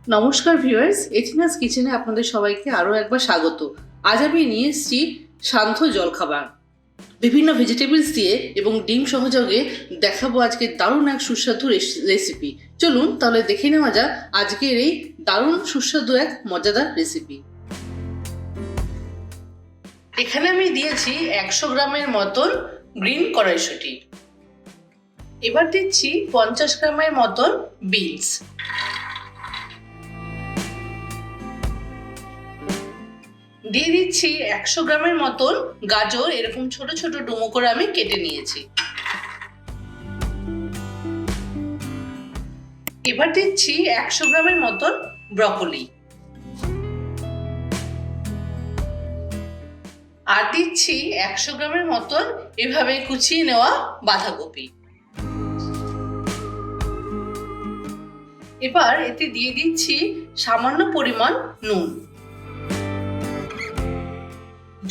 নমস্কার ভিউয়ার্স, এথিনাস কিচেনে আপনাদের সবাইকে আরও একবার স্বাগত। আজ আমি নিয়ে এসেছি শান্ত জলখাবার। বিভিন্ন ভেজিটেবলস দিয়ে এবং ডিম সহযোগে দেখাবো আজকে দারুণ এক সুস্বাদু রেসিপি। চলুন তাহলে দেখে নেওয়া যাক আজকের এই দারুণ সুস্বাদু এক মজাদার রেসিপি। এখানে আমি দিয়েছি 100 গ্রামের মতন গ্রিন কড়াইশুঁটি। এবার দিচ্ছি 50 গ্রামের মতন বিনস। দিয়ে দিচ্ছি 100 গ্রামের মতন গাজর, এরকম ছোট ছোট ডুমো করে আমি কেটে নিয়েছি। এবার দিচ্ছি 100 গ্রামের মতন ব্রকলি, আর দিচ্ছি 100 গ্রামের মতন এভাবে কুচিয়ে নেওয়া বাঁধাকপি। এবার এতে দিয়ে দিচ্ছি সামান্য পরিমাণ নুন।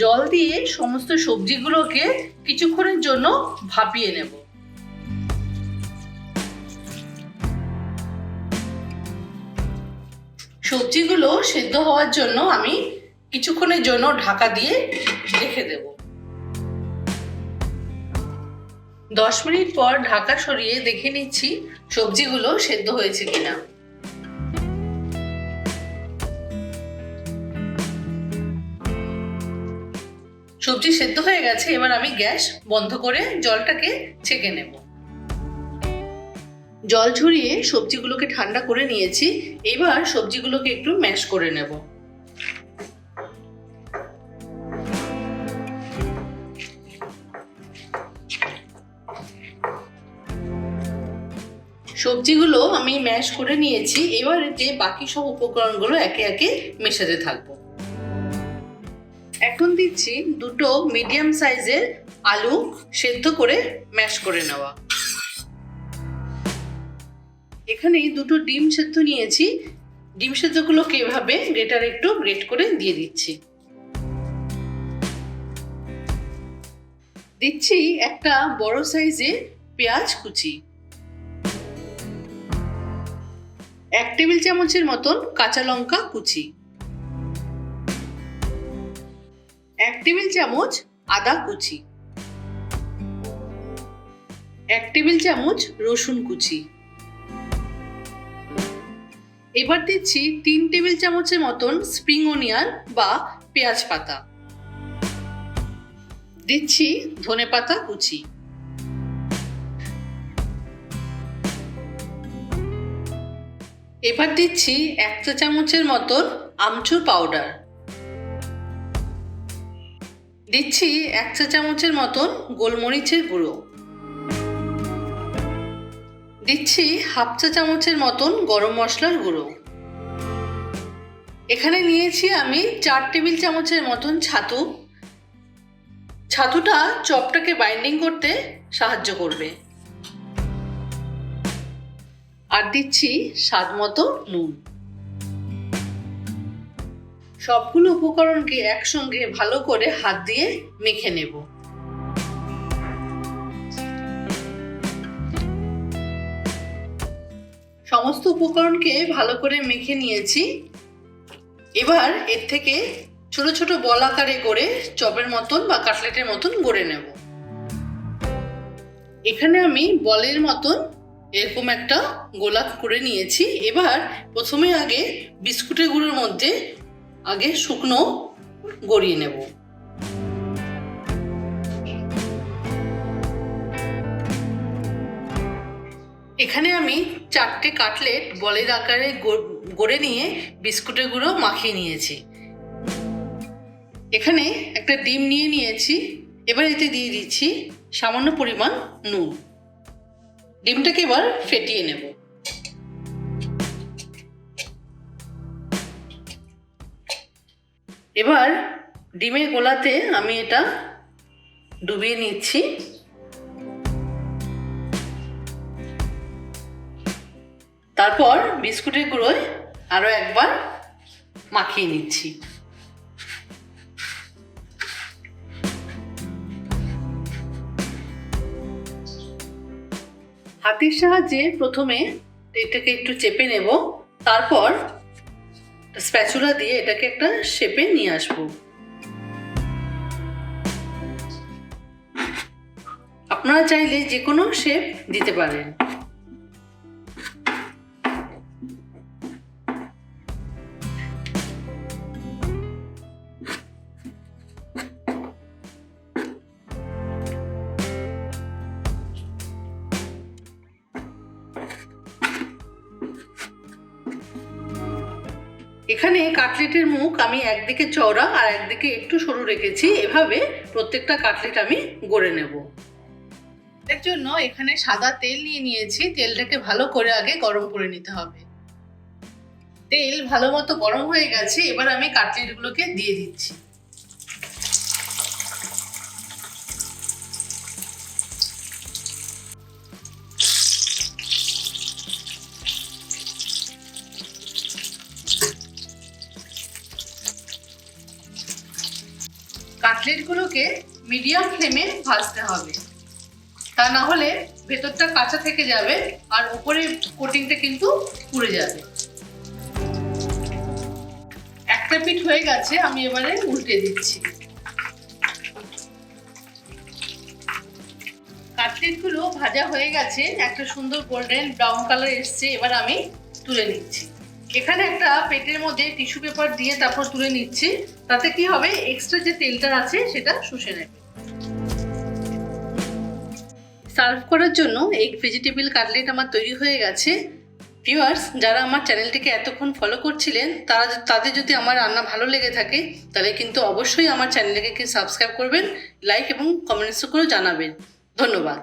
জল দিয়ে সমস্ত সবজিগুলোকে কিছুক্ষণের জন্য ভাপিয়ে নেব। সবজিগুলো সেদ্ধ হওয়ার জন্য আমি কিছুক্ষণের জন্য ঢাকা দিয়ে রেখে দেব। 10 মিনিট পর ঢাকা সরিয়ে দেখে নিচ্ছি সবজিগুলো সেদ্ধ হয়েছে কিনা। সবজি সেদ্ধ হয়ে গেছে। এবার আমি গ্যাস বন্ধ করে জলটাকে ছেঁকে নেব। জল ঝরিয়ে সবজিগুলোকে ঠান্ডা করে নিয়েছি। এবার সবজিগুলোকে একটু ম্যাশ করে নেব। সবজিগুলো আমি ম্যাশ করে নিয়েছি। এবার এতে বাকি সব উপকরণগুলো একে একে মেশাতে থাকবো। এখন দিচ্ছি দুটো মিডিয়াম সাইজের আলু সেদ্ধ করে ম্যাশ করে নেওয়া। এখানে দুটো ডিম সেদ্ধ নিয়েছি। ডিম সেদ্ধগুলোকে এভাবে গ্রেটারে একটু গ্রেট করে দিয়ে দিচ্ছি। দিচ্ছি একটা বড় সাইজের পেঁয়াজ কুচি, 1 টেবিল চামচের মতন কাঁচা লঙ্কা কুচি, 1 টেবিল চামচ আদা কুচি, 1 টেবিল চামচ রসুন কুচি। এবার দিচ্ছি 3 টেবিল চামচের মতন স্প্রিং অনিয়ন বা পেঁয়াজ পাতা। দিচ্ছি ধনেপাতা কুচি। এবার দিচ্ছি 1 চা চামচের মতন আমচুর পাউডার। দিচ্ছি 1 চা চামচের মতন গোলমরিচের গুঁড়ো। দিচ্ছি 1/2 চা চামচের মতন গরম মশলার গুঁড়ো। এখানে নিয়েছি আমি 4 টেবিল চামচের মতন ছাতু। ছাতুটা চপটাকে বাইন্ডিং করতে সাহায্য করবে। আর দিচ্ছি স্বাদ মতো নুন। সবগুলো উপকরণকে একসঙ্গে ভালো করে হাত দিয়ে মেখে নেব। সমস্ত উপকরণকে ভালো করে মেখে নিয়েছি। এবার এর থেকে ছোট ছোট বল আকারে করে চপের মতন বা কাটলেটের মতন গড়ে নেব। এখানে আমি বলের মতন এরকম একটা গোলা করে নিয়েছি। এবার প্রথমে আগে বিস্কুটের গুঁড়োর মধ্যে আগে শুকনো গড়িয়ে নেব। এখানে আমি 4টে কাটলেট বলের আকারে গড়ে নিয়ে বিস্কুটের গুঁড়ো মাখিয়ে নিয়েছি। এখানে একটা ডিম নিয়ে নিয়েছি। এবার এতে দিয়ে দিচ্ছি সামান্য পরিমাণ নুন। ডিমটাকে এবার ফেটিয়ে নেব। এবার ডিমের গোলাতে আমি এটা ডুবিয়ে নিচ্ছি। তারপর বিস্কুটের গুঁড়োয় আরো একবার মাখিয়ে নিচ্ছি। হাতের সাহায্যে প্রথমে এটাকে একটু চেপে নেব। তারপর স্প্যাচুলা দিয়ে এটাকে একটা শেপে নিয়ে আসবো। আপনারা চাইলে যে কোনো শেপ দিতে পারেন। এখানে কাটলেটের মুখ আমি একদিকে চওড়া আর একদিকে একটু সরু রেখেছি। এভাবে প্রত্যেকটা কাটলেট আমি গড়ে নেব। এর জন্য এখানে সাদা তেল নিয়ে নিয়েছি। তেলটাকে ভালো করে আগে গরম করে নিতে হবে। তেল ভালো মতো গরম হয়ে গেছে, এবার আমি কাটলেটগুলোকে দিয়ে দিচ্ছি। কাটলেটগুলোকে মিডিয়াম ফ্লেমে ভাজতে হবে, তা না হলে ভেতরটা কাঁচা থেকে যাবে আর উপরে কোটিংটা কিন্তু পুড়ে যাবে। একটা পিঠ হয়ে গেছে, আমি এবারে উল্টে দিচ্ছি। কাটলেটগুলো ভাজা হয়ে গেছে, একটা সুন্দর গোল্ডেন ব্রাউন কালার এসছে। এবার আমি তুলে নিচ্ছি। এখানে একটা প্লেটের মধ্যে টিস্যু পেপার দিয়ে তারপর তুলে নিচ্ছি। তাতে কি হবে, এক্সট্রা যে তেলটা আছে সেটা শুষে নেবে। সার্ভ করার জন্য এগ ভেজিটেবল কাটলেট আমার তৈরি হয়ে গেছে। ভিউয়ার্স, যারা আমার চ্যানেলটিকে এতক্ষণ ফলো করছিলেন তাদের যদি আমার রান্না ভালো লেগে থাকে তাহলে কিন্তু অবশ্যই আমার চ্যানেলটিকে সাবস্ক্রাইব করবেন, লাইক এবং কমেন্টস করে জানাবেন। ধন্যবাদ।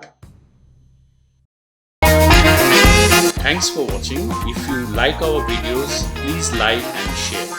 Thanks for watching. If you like our videos, please like and share.